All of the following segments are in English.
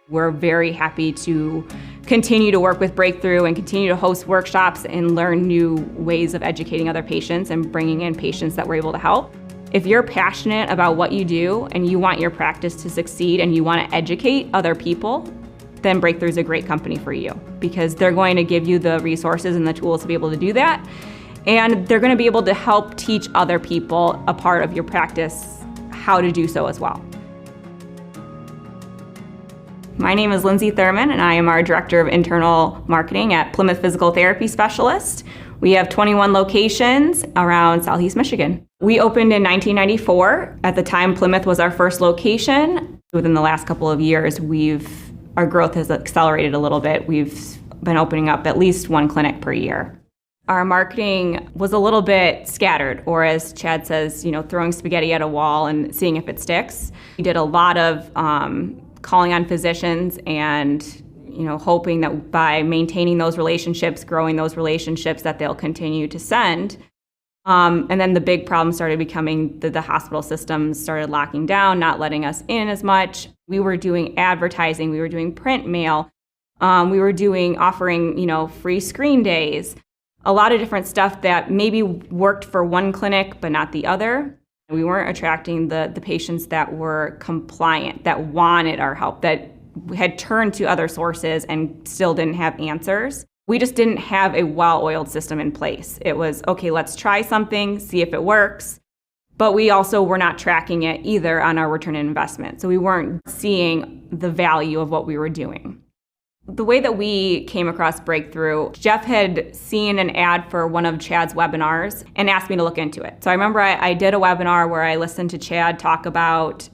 We're very happy to continue to work with Breakthrough and continue to host workshops and learn new ways of educating other patients and bringing in patients that we're able to help. If you're passionate about what you do and you want your practice to succeed and you want to educate other people, then Breakthrough is a great company for you because they're going to give you the resources and the tools to be able to do that. And they're going to be able to help teach other people a part of your practice how to do so as well. My name is Lindsey Thurman, and I am our Director of Internal Marketing at Plymouth Physical Therapy Specialists. We have 21 locations around Southeast Michigan. We opened in 1994. At the time, Plymouth was our first location. Within the last couple of years, our growth has accelerated a little bit. We've been opening up at least one clinic per year. Our marketing was a little bit scattered, or as Chad says, throwing spaghetti at a wall and seeing if it sticks. We did a lot of calling on physicians and hoping that by maintaining those relationships, growing those relationships, that they'll continue to send. And then the big problem started becoming that the hospital systems started locking down, not letting us in as much. We were doing advertising, we were doing print mail, we were offering free screen days, a lot of different stuff that maybe worked for one clinic but not the other. We weren't attracting the patients that were compliant, that wanted our help, that had turned to other sources and still didn't have answers. We just didn't have a well-oiled system in place. It was, okay, let's try something, see if it works. But we also were not tracking it either on our return on investment. So we weren't seeing the value of what we were doing. The way that we came across Breakthrough, Jeff had seen an ad for one of Chad's webinars and asked me to look into it. So I remember I did a webinar where I listened to Chad talk about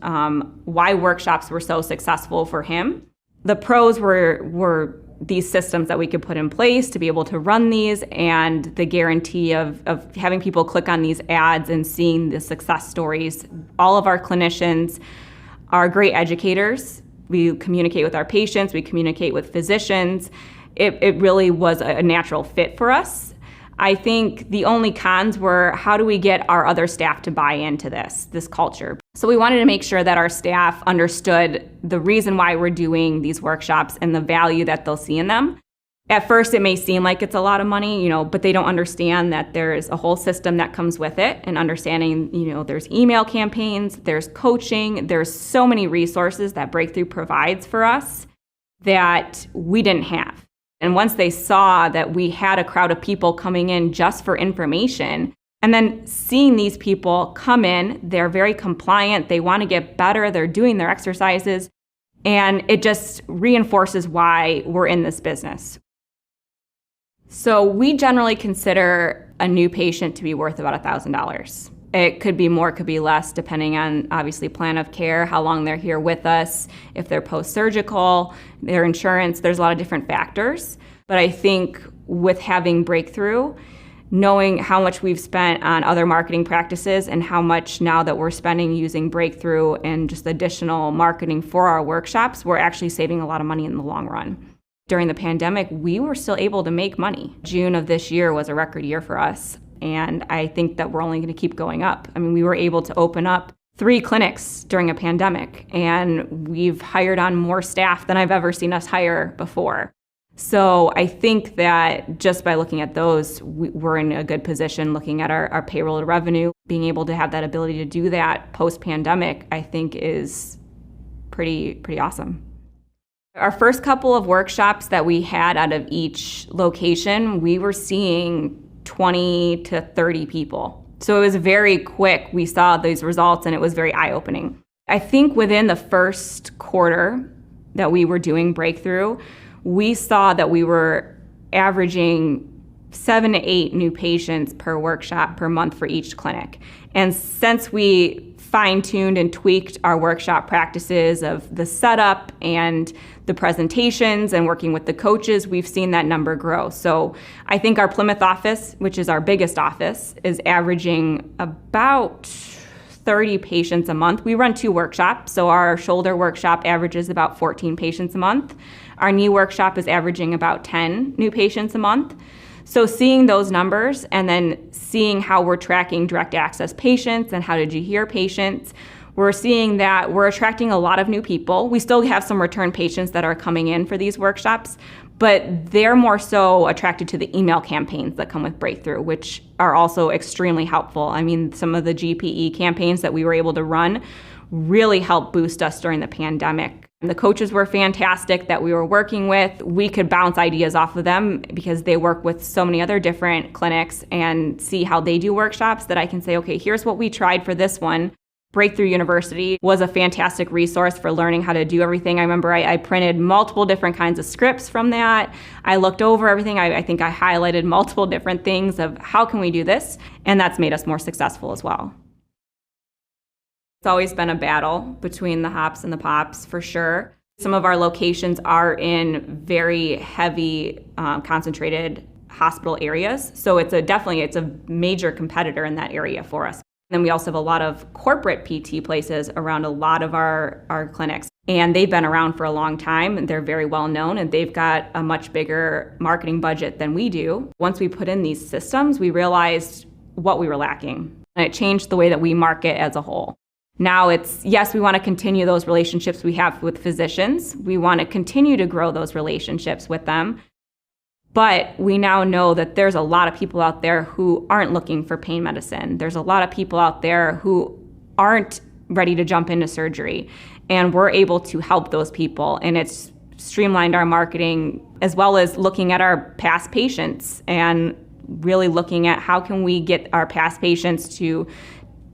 why workshops were so successful for him. The pros were these systems that we could put in place to be able to run these, and the guarantee of having people click on these ads and seeing the success stories. All of our clinicians are great educators. We communicate with our patients, we communicate with physicians. It really was a natural fit for us. I think the only cons were, how do we get our other staff to buy into this culture? So we wanted to make sure that our staff understood the reason why we're doing these workshops and the value that they'll see in them. At first, it may seem like it's a lot of money, but they don't understand that there's a whole system that comes with it, and understanding, there's email campaigns, there's coaching, there's so many resources that Breakthrough provides for us that we didn't have. And once they saw that we had a crowd of people coming in just for information, and then seeing these people come in, they're very compliant, they want to get better, they're doing their exercises, and it just reinforces why we're in this business. So we generally consider a new patient to be worth about $1,000. It could be more, could be less, depending on, obviously, plan of care, how long they're here with us, if they're post-surgical, their insurance. There's a lot of different factors. But I think with having Breakthrough, knowing how much we've spent on other marketing practices and how much now that we're spending using Breakthrough and just additional marketing for our workshops, we're actually saving a lot of money in the long run. During the pandemic, we were still able to make money. June of this year was a record year for us, and I think that we're only going to keep going up. I mean, we were able to open up 3 clinics during a pandemic, and we've hired on more staff than I've ever seen us hire before. So I think that just by looking at those, we're in a good position. Looking at our payroll to revenue, being able to have that ability to do that post-pandemic, I think is pretty awesome. Our first couple of workshops that we had out of each location, we were seeing 20 to 30 people. So it was very quick. We saw these results and it was very eye-opening. I think within the first quarter that we were doing Breakthrough, we saw that we were averaging 7 to 8 new patients per workshop per month for each clinic. And since we fine-tuned and tweaked our workshop practices of the setup and the presentations and working with the coaches, we've seen that number grow. So I think our Plymouth office, which is our biggest office, is averaging about 30 patients a month. We run 2 workshops, so our shoulder workshop averages about 14 patients a month. Our knee workshop is averaging about 10 new patients a month. So seeing those numbers and then seeing how we're tracking direct access patients and how did you hear patients, we're seeing that we're attracting a lot of new people. We still have some return patients that are coming in for these workshops, but they're more so attracted to the email campaigns that come with Breakthrough, which are also extremely helpful. I mean, some of the GPE campaigns that we were able to run really helped boost us during the pandemic. The coaches were fantastic that we were working with. We could bounce ideas off of them because they work with so many other different clinics and see how they do workshops that I can say, okay, here's what we tried for this one. Breakthrough University was a fantastic resource for learning how to do everything. I remember I printed multiple different kinds of scripts from that. I looked over everything. I think I highlighted multiple different things of how can we do this, and that's made us more successful as well. It's always been a battle between the hops and the pops, for sure. Some of our locations are in very heavy, concentrated hospital areas, so it's a major competitor in that area for us. Then we also have a lot of corporate PT places around a lot of our clinics, and they've been around for a long time, and they're very well known, and they've got a much bigger marketing budget than we do. Once we put in these systems, we realized what we were lacking, and it changed the way that we market as a whole. Now it's, yes, we want to continue those relationships we have with physicians. We want to continue to grow those relationships with them. But we now know that there's a lot of people out there who aren't looking for pain medicine. There's a lot of people out there who aren't ready to jump into surgery. And we're able to help those people. And it's streamlined our marketing, as well as looking at our past patients and really looking at how can we get our past patients to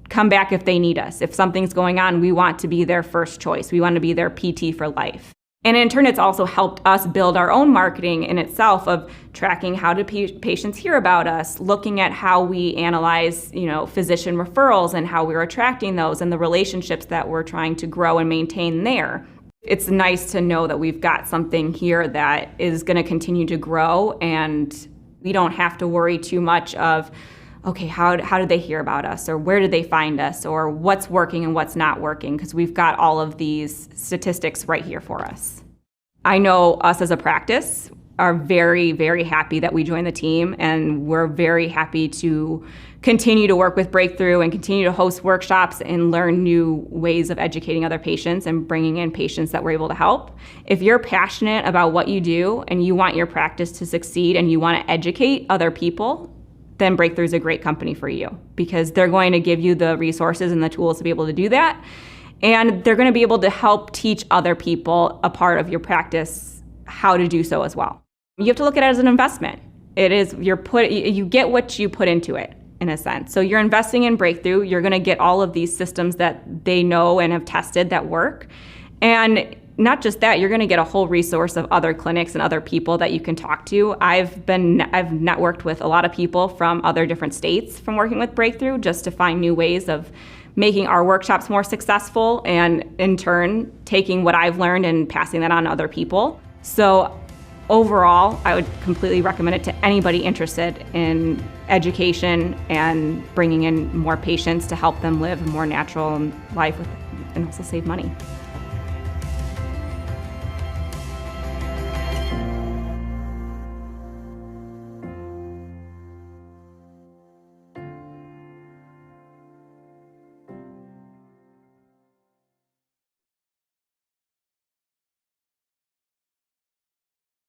come back if they need us. If something's going on, we want to be their first choice. We want to be their PT for life. And in turn, it's also helped us build our own marketing in itself of tracking how do patients hear about us, looking at how we analyze, physician referrals and how we're attracting those and the relationships that we're trying to grow and maintain there. It's nice to know that we've got something here that is going to continue to grow, and we don't have to worry too much of, okay, how did they hear about us, or where did they find us, or what's working and what's not working, because we've got all of these statistics right here for us. I know us as a practice are very, very happy that we joined the team, and we're very happy to continue to work with Breakthrough and continue to host workshops and learn new ways of educating other patients and bringing in patients that we're able to help. If you're passionate about what you do and you want your practice to succeed and you want to educate other people, then Breakthrough is a great company for you, because they're going to give you the resources and the tools to be able to do that. And they're going to be able to help teach other people a part of your practice how to do so as well. You have to look at it as an investment. It is, you get what you put into it, in a sense. So you're investing in Breakthrough. You're going to get all of these systems that they know and have tested that work. And not just that, you're going to get a whole resource of other clinics and other people that you can talk to. I've networked with a lot of people from other different states from working with Breakthrough, just to find new ways of making our workshops more successful, and in turn taking what I've learned and passing that on to other people. So overall, I would completely recommend it to anybody interested in education and bringing in more patients to help them live a more natural life and also save money.